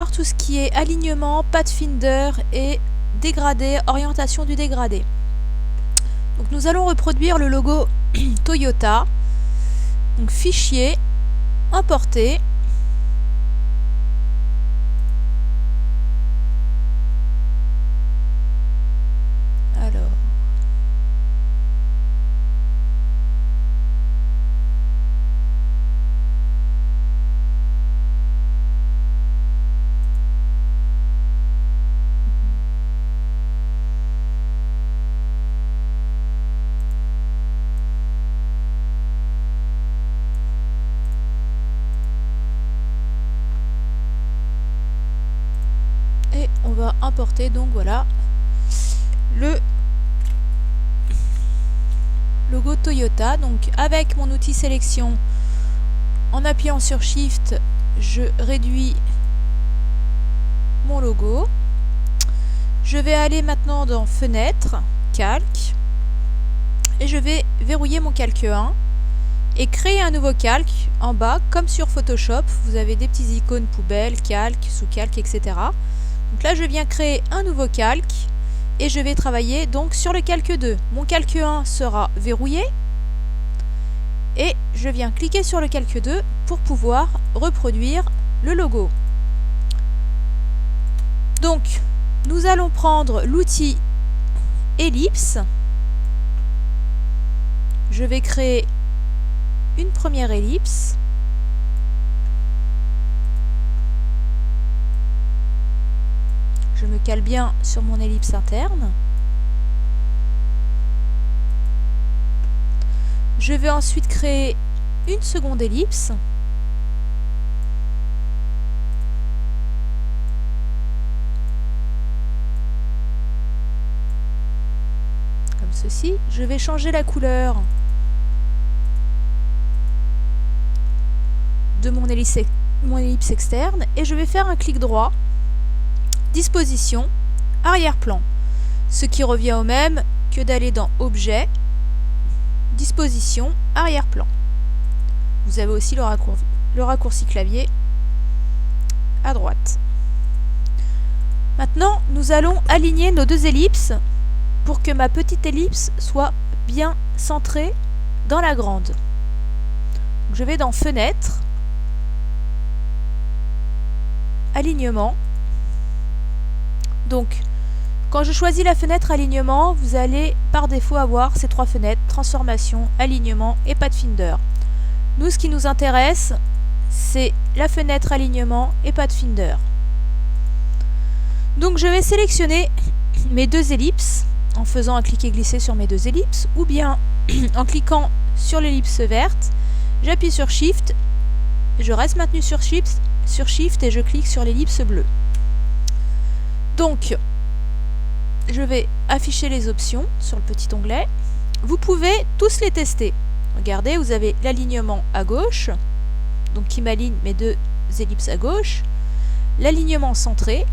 tout ce qui est alignement, Pathfinder et dégradé, orientation du dégradé. Donc nous allons reproduire le logo Toyota. Donc fichier, importer. Alors. Et on va importer donc voilà le logo Toyota. Donc avec mon outil sélection, en appuyant sur Shift, je réduis mon logo. Je vais aller maintenant dans Fenêtre, Calque, et je vais verrouiller mon calque 1 et créer un nouveau calque en bas, comme sur Photoshop. Vous avez des petits icônes poubelle, calque, sous-calque, etc. Donc là, je viens créer un nouveau calque et je vais travailler donc sur le calque 2. Mon calque 1 sera verrouillé et je viens cliquer sur le calque 2 pour pouvoir reproduire le logo. Donc, nous allons prendre l'outil ellipse. Je vais créer une première ellipse. Je me cale bien sur mon ellipse interne. Je vais ensuite créer une seconde ellipse. Comme ceci. Je vais changer la couleur de mon ellipse externe et je vais faire un clic droit. Disposition, arrière-plan, ce qui revient au même que d'aller dans Objet, Disposition, arrière-plan. Vous avez aussi le raccourci clavier à droite. Maintenant, nous allons aligner nos deux ellipses pour que ma petite ellipse soit bien centrée dans la grande. Je vais dans Fenêtre, Alignement. Donc, quand je choisis la fenêtre alignement, vous allez par défaut avoir ces trois fenêtres, transformation, alignement et Pathfinder. Nous, ce qui nous intéresse, c'est la fenêtre alignement et Pathfinder. Donc, je vais sélectionner mes deux ellipses en faisant un cliquer glisser sur mes deux ellipses, ou bien en cliquant sur l'ellipse verte, j'appuie sur Shift, je reste maintenu sur Shift et je clique sur l'ellipse bleue. Donc, je vais afficher les options sur le petit onglet. Vous pouvez tous les tester. Regardez, vous avez l'alignement à gauche, donc qui m'aligne mes deux ellipses à gauche. L'alignement centré,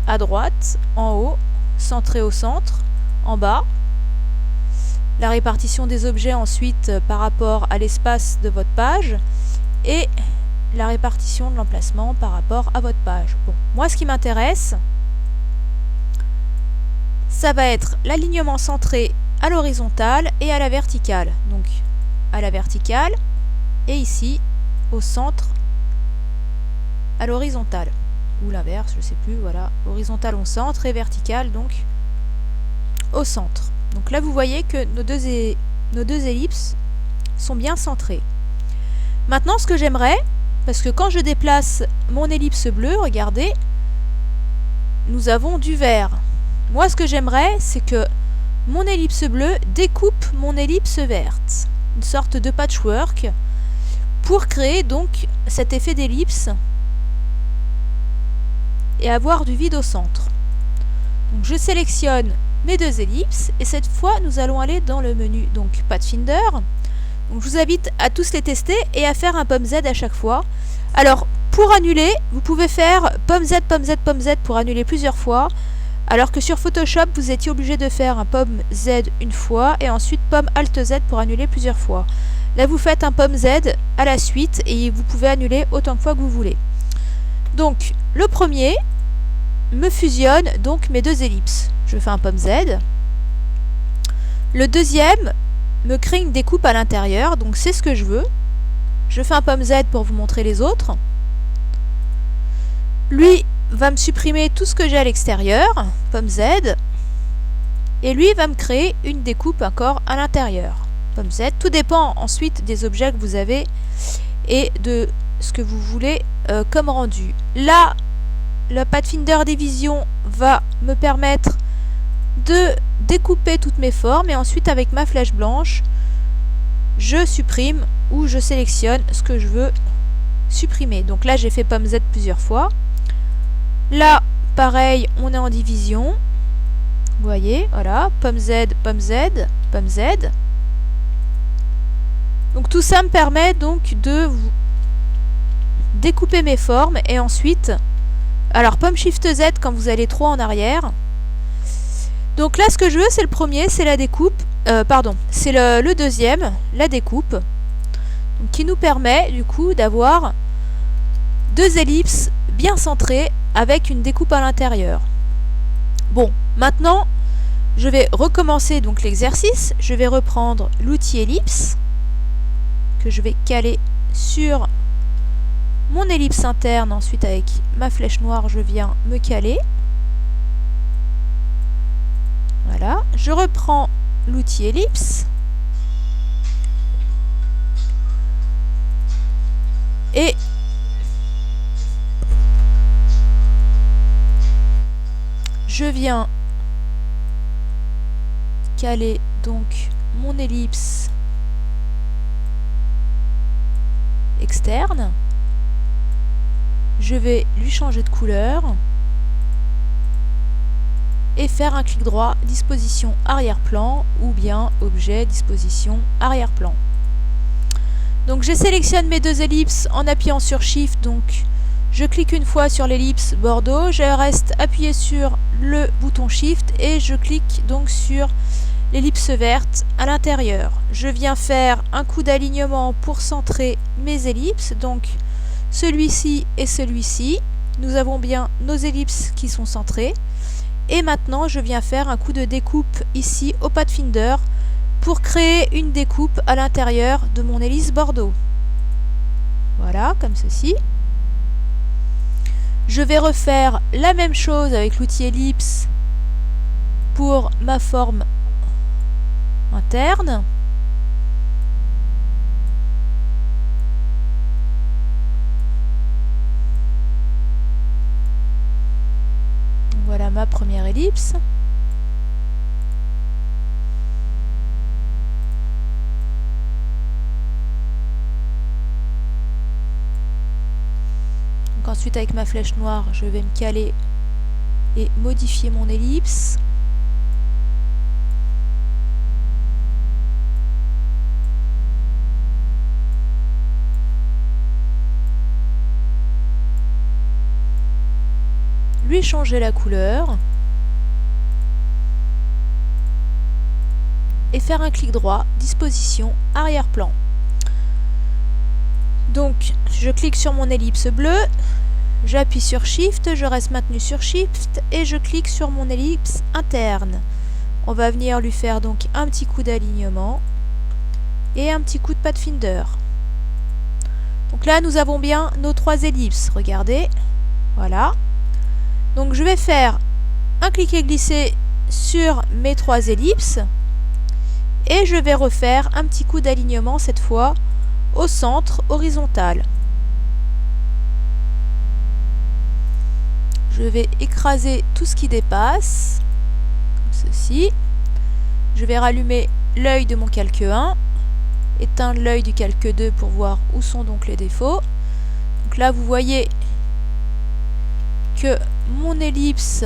à droite, en haut, centré au centre, en bas. La répartition des objets ensuite par rapport à l'espace de votre page. Et la répartition de l'emplacement par rapport à votre page. Bon, moi, ce qui m'intéresse, ça va être l'alignement centré à l'horizontale et à la verticale. Donc à la verticale et ici au centre à l'horizontale. Ou l'inverse, je sais plus, voilà. Horizontale au centre et verticale donc au centre. Donc là vous voyez que nos deux ellipses sont bien centrées. Maintenant ce que j'aimerais, parce que quand je déplace mon ellipse bleue, regardez, nous avons du vert. Moi, ce que j'aimerais, c'est que mon ellipse bleue découpe mon ellipse verte. Une sorte de patchwork pour créer donc cet effet d'ellipse et avoir du vide au centre. Donc, je sélectionne mes deux ellipses et cette fois, nous allons aller dans le menu donc Pathfinder. Donc, je vous invite à tous les tester et à faire un pomme Z à chaque fois. Alors, pour annuler, vous pouvez faire pomme Z, pomme Z, pomme Z pour annuler plusieurs fois. Alors que sur Photoshop, vous étiez obligé de faire un pomme Z une fois et ensuite pomme Alt Z pour annuler plusieurs fois. Là, vous faites un pomme Z à la suite et vous pouvez annuler autant de fois que vous voulez. Donc le premier me fusionne donc mes deux ellipses. Je fais un pomme Z. Le deuxième me crée une découpe à l'intérieur, donc c'est ce que je veux. Je fais un pomme Z pour vous montrer les autres. Lui va me supprimer tout ce que j'ai à l'extérieur, pomme Z. Et lui va me créer une découpe encore à l'intérieur, pomme Z. Tout dépend ensuite des objets que vous avez et de ce que vous voulez comme rendu. Là, le Pathfinder Division va me permettre de découper toutes mes formes et ensuite avec ma flèche blanche, je supprime ou je sélectionne ce que je veux supprimer. Donc là, j'ai fait pomme Z plusieurs fois. Là, pareil, on est en division. Vous voyez, voilà, pomme Z, pomme Z, pomme Z. Donc tout ça me permet donc de découper mes formes et ensuite, alors pomme Shift Z quand vous allez trop en arrière. Donc là, ce que je veux, c'est le premier, c'est la découpe. C'est le deuxième, la découpe, donc, qui nous permet du coup d'avoir deux ellipses bien centrées avec une découpe à l'intérieur. Bon, maintenant, je vais recommencer donc l'exercice. Je vais reprendre l'outil ellipse que je vais caler sur mon ellipse interne. Ensuite, avec ma flèche noire, je viens me caler. Voilà, je reprends l'outil ellipse et je viens caler donc mon ellipse externe. Je vais lui changer de couleur et faire un clic droit, disposition arrière-plan, ou bien objet, disposition arrière-plan. Donc je sélectionne mes deux ellipses en appuyant sur Shift, donc je clique une fois sur l'ellipse Bordeaux, je reste appuyé sur le bouton Shift et je clique donc sur l'ellipse verte à l'intérieur. Je viens faire un coup d'alignement pour centrer mes ellipses, donc celui-ci et celui-ci. Nous avons bien nos ellipses qui sont centrées. Et maintenant, je viens faire un coup de découpe ici au Pathfinder pour créer une découpe à l'intérieur de mon ellipse Bordeaux. Voilà, comme ceci. Je vais refaire la même chose avec l'outil ellipse pour ma forme interne. Voilà ma première ellipse. Donc ensuite, avec ma flèche noire, je vais me caler et modifier mon ellipse. Lui changer la couleur et faire un clic droit, disposition arrière-plan. Donc je clique sur mon ellipse bleue, j'appuie sur Shift, je reste maintenu sur Shift et je clique sur mon ellipse interne. On va venir lui faire donc un petit coup d'alignement et un petit coup de Pathfinder. Donc là nous avons bien nos trois ellipses, regardez, voilà. Donc je vais faire un cliquer-glisser sur mes trois ellipses et je vais refaire un petit coup d'alignement cette fois au centre horizontal. Je vais écraser tout ce qui dépasse, comme ceci. Je vais rallumer l'œil de mon calque 1, éteindre l'œil du calque 2 pour voir où sont donc les défauts. Donc là vous voyez que mon ellipse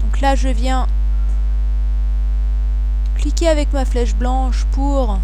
donc là je viens cliquer avec ma flèche blanche pour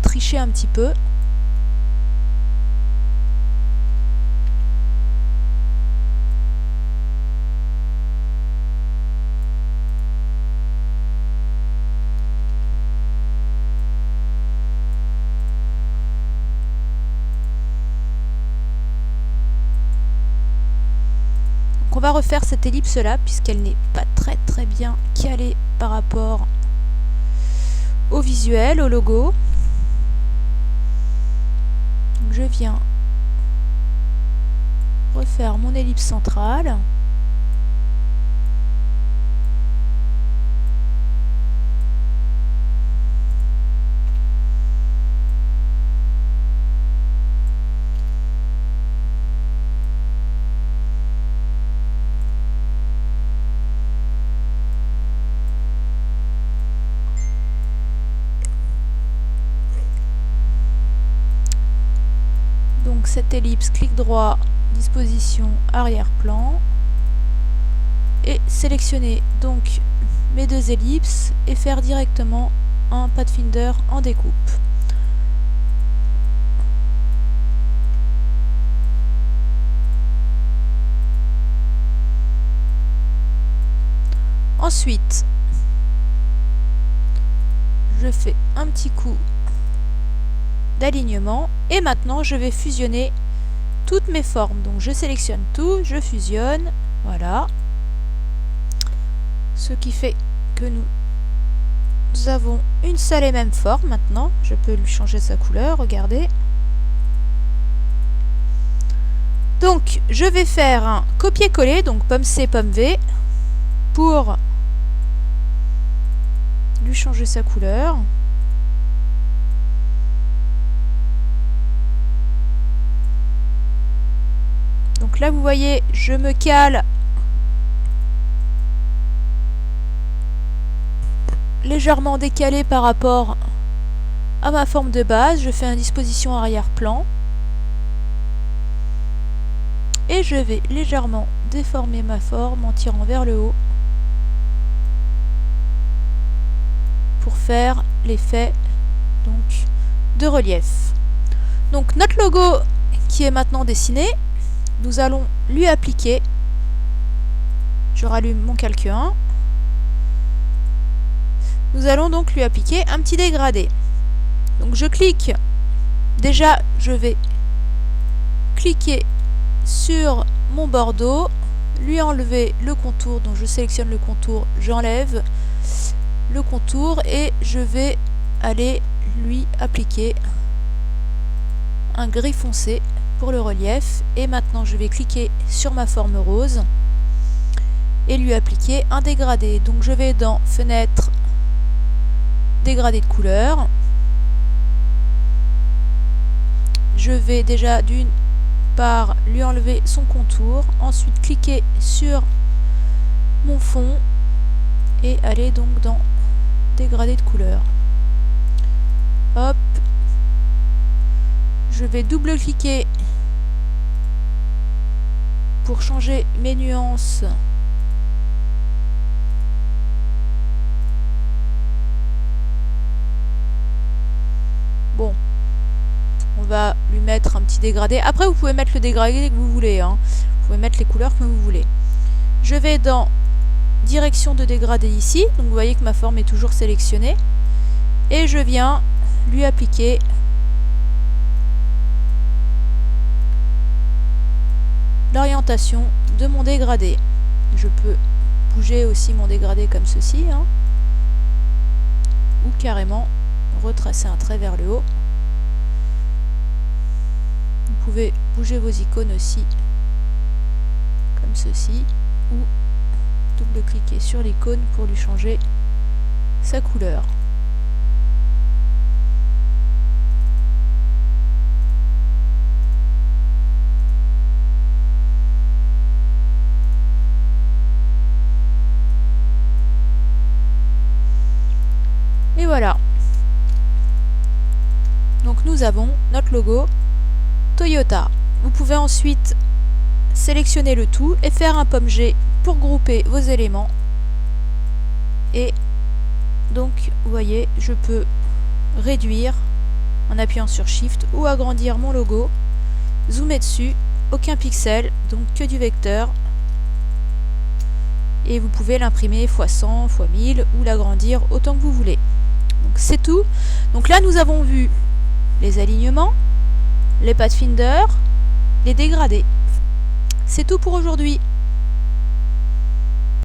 tricher un petit peu. On va refaire cette ellipse là puisqu'elle n'est pas très bien calée par rapport au visuel, au logo. Donc je viens refaire mon ellipse centrale. Donc cette ellipse, clic droit, disposition arrière-plan, et sélectionner donc mes deux ellipses et faire directement un Pathfinder en découpe. Ensuite, je fais un petit coup d'alignement et maintenant je vais fusionner toutes mes formes. Donc je sélectionne tout, je fusionne, voilà. Ce qui fait que nous avons une seule et même forme maintenant. Je peux lui changer sa couleur, regardez. Donc je vais faire un copier-coller, donc pomme C, pomme V, pour lui changer sa couleur. Donc là, vous voyez, je me cale légèrement décalé par rapport à ma forme de base. Je fais une disposition arrière-plan. Et je vais légèrement déformer ma forme en tirant vers le haut pour faire l'effet donc de relief. Donc notre logo qui est maintenant dessiné, nous allons lui appliquer, je rallume mon calque 1, nous allons donc lui appliquer un petit dégradé. Donc je clique, déjà je vais cliquer sur mon bordeaux, lui enlever le contour, donc je sélectionne le contour, j'enlève le contour et je vais aller lui appliquer un gris foncé pour le relief. Et maintenant je vais cliquer sur ma forme rose et lui appliquer un dégradé. Donc je vais dans fenêtre, dégradé de couleur, je vais déjà d'une part lui enlever son contour, ensuite cliquer sur mon fond et aller donc dans dégradé de couleur. Hop, je vais double-cliquer pour changer mes nuances. Bon, on va lui mettre un petit dégradé. Après, vous pouvez mettre le dégradé que vous voulez, hein. Vous pouvez mettre les couleurs que vous voulez. Je vais dans direction de dégradé ici. Donc vous voyez que ma forme est toujours sélectionnée. Et je viens lui appliquer l'orientation de mon dégradé. Je peux bouger aussi mon dégradé comme ceci, hein, ou carrément retracer un trait vers le haut. Vous pouvez bouger vos icônes aussi comme ceci, ou double-cliquer sur l'icône pour lui changer sa couleur. Et voilà. Donc nous avons notre logo Toyota. Vous pouvez ensuite sélectionner le tout et faire un pomme G pour grouper vos éléments. Et Donc vous voyez, je peux réduire en appuyant sur Shift ou agrandir mon logo, zoomer dessus, aucun pixel, donc que du vecteur. Et vous pouvez l'imprimer x100, x1000 ou l'agrandir autant que vous voulez. Donc c'est tout. Donc là nous avons vu les alignements, les pathfinders, les dégradés. C'est tout pour aujourd'hui.